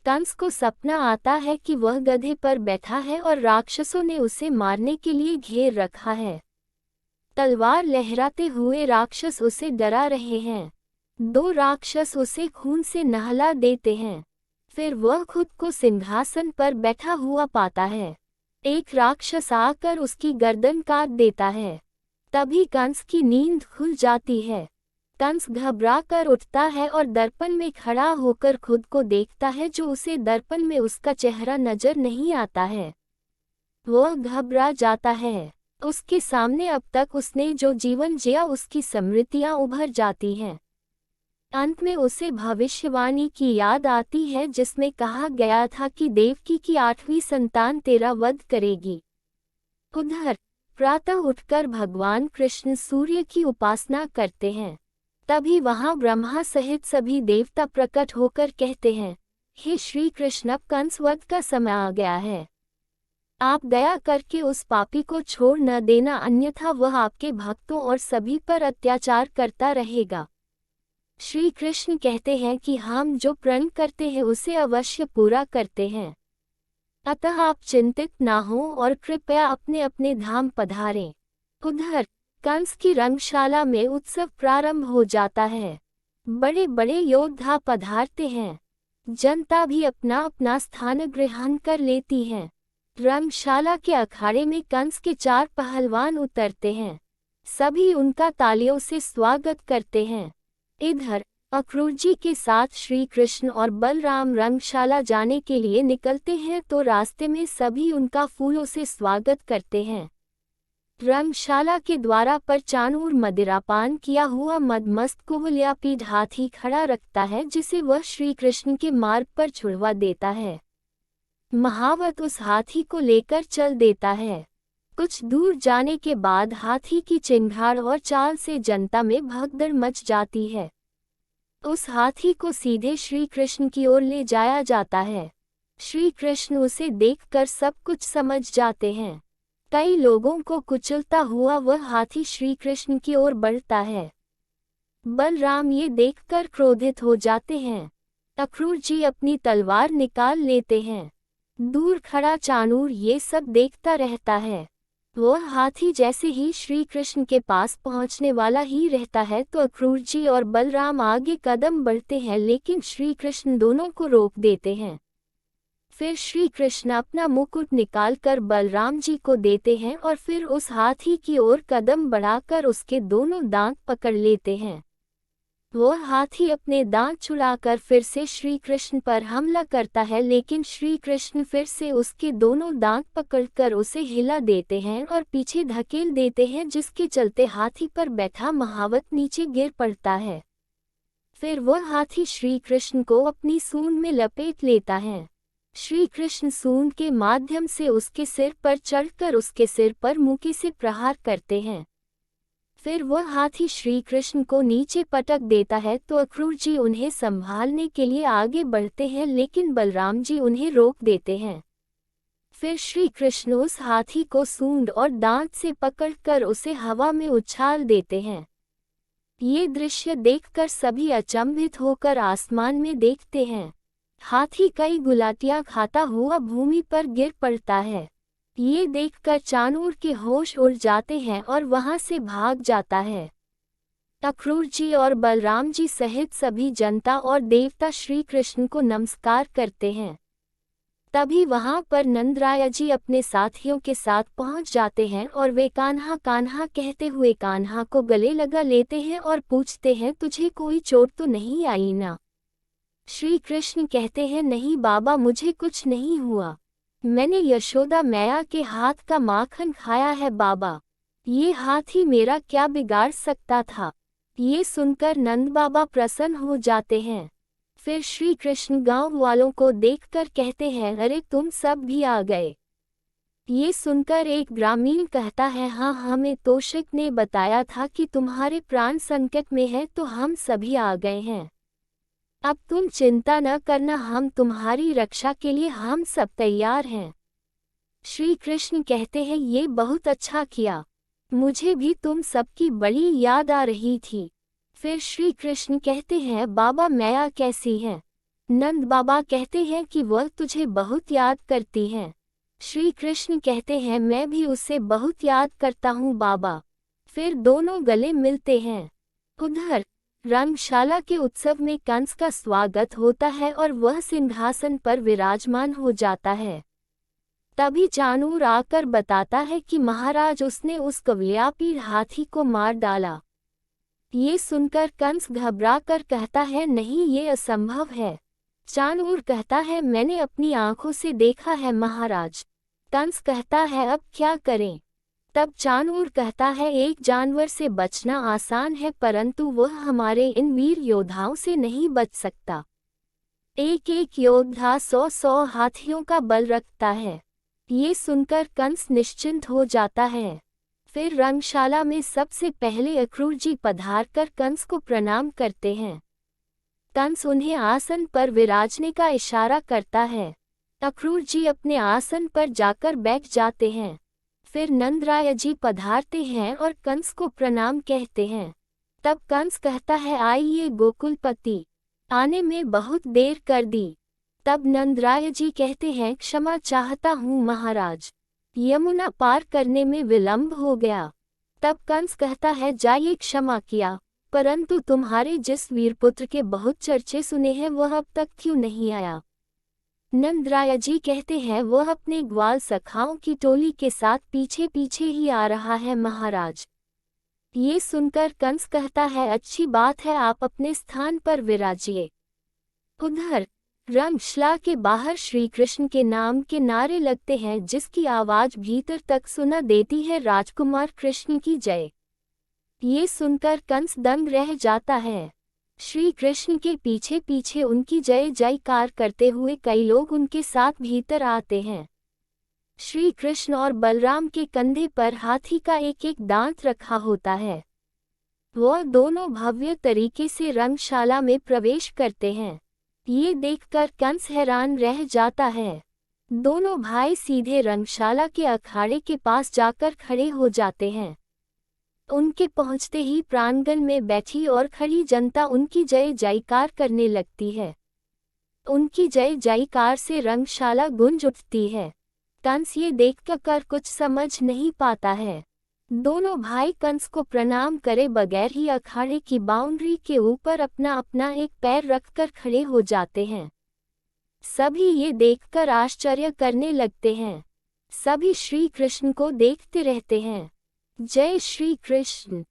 कंस को सपना आता है कि वह गधे पर बैठा है और राक्षसों ने उसे मारने के लिए घेर रखा है। तलवार लहराते हुए राक्षस उसे डरा रहे हैं। 2 राक्षस उसे खून से नहला देते हैं। फिर वह खुद को सिंहासन पर बैठा हुआ पाता है। एक राक्षस आकर उसकी गर्दन काट देता है। तभी कंस की नींद खुल जाती है। कंस घबरा कर उठता है और दर्पण में खड़ा होकर खुद को देखता है, जो उसे दर्पण में उसका चेहरा नजर नहीं आता है। वह घबरा जाता है। उसके सामने अब तक उसने जो जीवन जिया उसकी स्मृतियां उभर जाती हैं। अंत में उसे भविष्यवाणी की याद आती है, जिसमें कहा गया था कि देवकी की 8वीं संतान तेरा वध करेगी। उधर प्रातः उठकर भगवान कृष्ण सूर्य की उपासना करते हैं। तभी वहां ब्रह्मा सहित सभी देवता प्रकट होकर कहते हैं, हे श्री कृष्ण, अब कंस वध का समय आ गया है। आप दया करके उस पापी को छोड़ न देना, अन्यथा वह आपके भक्तों और सभी पर अत्याचार करता रहेगा। श्री कृष्ण कहते हैं कि हम जो प्रण करते हैं उसे अवश्य पूरा करते हैं, अतः आप चिंतित ना हो और कृपया अपने अपने धाम पधारें। उधर कंस की रंगशाला में उत्सव प्रारंभ हो जाता है। बड़े बड़े योद्धा पधारते हैं। जनता भी अपना अपना स्थान ग्रहण कर लेती है। रंगशाला के अखाड़े में कंस के 4 पहलवान उतरते हैं। सभी उनका तालियों से स्वागत करते हैं। इधर अक्रूर जी के साथ श्री कृष्ण और बलराम रंगशाला जाने के लिए निकलते हैं, तो रास्ते में सभी उनका फूलों से स्वागत करते हैं। रंगशाला के द्वारा पर चानूर मदिरापान किया हुआ मदमस्त कुवलयापीठ हाथी खड़ा रखता है, जिसे वह श्री कृष्ण के मार्ग पर छुड़वा देता है। महावत उस हाथी को लेकर चल देता है। कुछ दूर जाने के बाद हाथी की चिंगाड़ और चाल से जनता में भगदड़ मच जाती है। उस हाथी को सीधे श्री कृष्ण की ओर ले जाया जाता है। श्री कृष्ण उसे देखकर सब कुछ समझ जाते हैं। कई लोगों को कुचलता हुआ वह हाथी श्री कृष्ण की ओर बढ़ता है। बलराम ये देखकर क्रोधित हो जाते हैं। अक्रूर जी अपनी तलवार निकाल लेते हैं। दूर खड़ा चाणूर ये सब देखता रहता है। वह हाथी जैसे ही श्री कृष्ण के पास पहुंचने वाला ही रहता है, तो अक्रूर जी और बलराम आगे कदम बढ़ते हैं, लेकिन श्री कृष्ण दोनों को रोक देते हैं। फिर श्री कृष्ण अपना मुकुट निकालकर बलराम जी को देते हैं और फिर उस हाथी की ओर कदम बढ़ाकर उसके दोनों दांत पकड़ लेते हैं। वह हाथी अपने दांत छुड़ाकर फिर से श्री कृष्ण पर हमला करता है, लेकिन श्री कृष्ण फिर से उसके दोनों दांत पकड़कर उसे हिला देते हैं और पीछे धकेल देते हैं, जिसके चलते हाथी पर बैठा महावत नीचे गिर पड़ता है। फिर वह हाथी श्री कृष्ण को अपनी सूंड में लपेट लेता है। श्री कृष्ण सूंड के माध्यम से उसके सिर पर चढ़कर उसके सिर पर मुक्के से प्रहार करते हैं। फिर वह हाथी श्री कृष्ण को नीचे पटक देता है, तो अक्रूर जी उन्हें संभालने के लिए आगे बढ़ते हैं, लेकिन बलराम जी उन्हें रोक देते हैं। फिर श्री कृष्ण उस हाथी को सूंड और दांत से पकड़कर उसे हवा में उछाल देते हैं। ये दृश्य देखकर सभी अचंभित होकर आसमान में देखते हैं। हाथी कई गुलाटियां खाता हुआ भूमि पर गिर पड़ता है। ये देखकर चाणूर के होश उड़ जाते हैं और वहां से भाग जाता है। अक्रूर जी और बलराम जी सहित सभी जनता और देवता श्री कृष्ण को नमस्कार करते हैं। तभी वहां पर नंदराय जी अपने साथियों के साथ पहुंच जाते हैं और वे कान्हा कान्हा कहते हुए कान्हा को गले लगा लेते हैं और पूछते हैं, तुझे कोई चोट तो नहीं आई ना? श्री कृष्ण कहते हैं, नहीं बाबा, मुझे कुछ नहीं हुआ। मैंने यशोदा मैया के हाथ का माखन खाया है बाबा। ये हाथी मेरा क्या बिगाड़ सकता था? ये सुनकर नंद बाबा प्रसन्न हो जाते हैं। फिर श्री कृष्ण गांव वालों को देखकर कहते हैं, अरे तुम सब भी आ गए। ये सुनकर एक ग्रामीण कहता है, हाँ, हमें तोषक ने बताया था कि तुम्हारे प्राण संकट में है, तो हम सभी आ गए हैं। अब तुम चिंता न करना, हम तुम्हारी रक्षा के लिए हम सब तैयार हैं। श्री कृष्ण कहते हैं, ये बहुत अच्छा किया, मुझे भी तुम सबकी बड़ी याद आ रही थी। फिर श्री कृष्ण कहते हैं, बाबा मैया कैसी हैं? नंद बाबा कहते हैं कि वह तुझे बहुत याद करती हैं। श्री कृष्ण कहते हैं मैं भी उसे बहुत याद करता हूँ बाबा। फिर दोनों गले मिलते हैं। उधर रंगशाला के उत्सव में कंस का स्वागत होता है और वह सिंहासन पर विराजमान हो जाता है। तभी चाणूर आकर बताता है कि महाराज उसने उस कव्यापी हाथी को मार डाला। ये सुनकर कंस घबरा कर कहता है नहीं ये असंभव है। चाणूर कहता है मैंने अपनी आंखों से देखा है महाराज। कंस कहता है अब क्या करें। तब चाणूर कहता है एक जानवर से बचना आसान है परंतु वह हमारे इन वीर योद्धाओं से नहीं बच सकता। एक एक योद्धा 100 हाथियों का बल रखता है। ये सुनकर कंस निश्चिंत हो जाता है। फिर रंगशाला में सबसे पहले अक्रूर जी पधारकर कंस को प्रणाम करते हैं। कंस उन्हें आसन पर विराजने का इशारा करता है। अक्रूर जी अपने आसन पर जाकर बैठ जाते हैं। फिर नंदराय जी पधारते हैं और कंस को प्रणाम कहते हैं। तब कंस कहता है आइए गोकुलपति, आने में बहुत देर कर दी। तब नंदराय जी कहते हैं क्षमा चाहता हूँ महाराज, यमुना पार करने में विलंब हो गया। तब कंस कहता है जाइए क्षमा किया, परंतु तुम्हारे जिस वीरपुत्र के बहुत चर्चे सुने हैं वह अब तक क्यों नहीं आया। नंदराय जी कहते हैं वह अपने ग्वाल सखाओं की टोली के साथ पीछे पीछे ही आ रहा है महाराज। ये सुनकर कंस कहता है अच्छी बात है आप अपने स्थान पर विराजिए। उधर रंगशाला के बाहर श्री कृष्ण के नाम के नारे लगते हैं जिसकी आवाज भीतर तक सुना देती है राजकुमार कृष्ण की जय। ये सुनकर कंस दंग रह जाता है। श्री कृष्ण के पीछे पीछे उनकी जय जयकार करते हुए कई लोग उनके साथ भीतर आते हैं। श्री कृष्ण और बलराम के कंधे पर हाथी का एक एक दांत रखा होता है। वह दोनों भव्य तरीके से रंगशाला में प्रवेश करते हैं। ये देखकर कंस हैरान रह जाता है। दोनों भाई सीधे रंगशाला के अखाड़े के पास जाकर खड़े हो जाते हैं। उनके पहुंचते ही प्रांगण में बैठी और खड़ी जनता उनकी जय जयकार करने लगती है। उनकी जय जयकार से रंगशाला गूंज उठती है। कंस ये देखकर कुछ समझ नहीं पाता है। दोनों भाई कंस को प्रणाम करे बगैर ही अखाड़े की बाउंड्री के ऊपर अपना अपना एक पैर रखकर खड़े हो जाते हैं। सभी ये देखकर आश्चर्य करने लगते हैं। सभी श्री कृष्ण को देखते रहते हैं। जय श्री कृष्ण।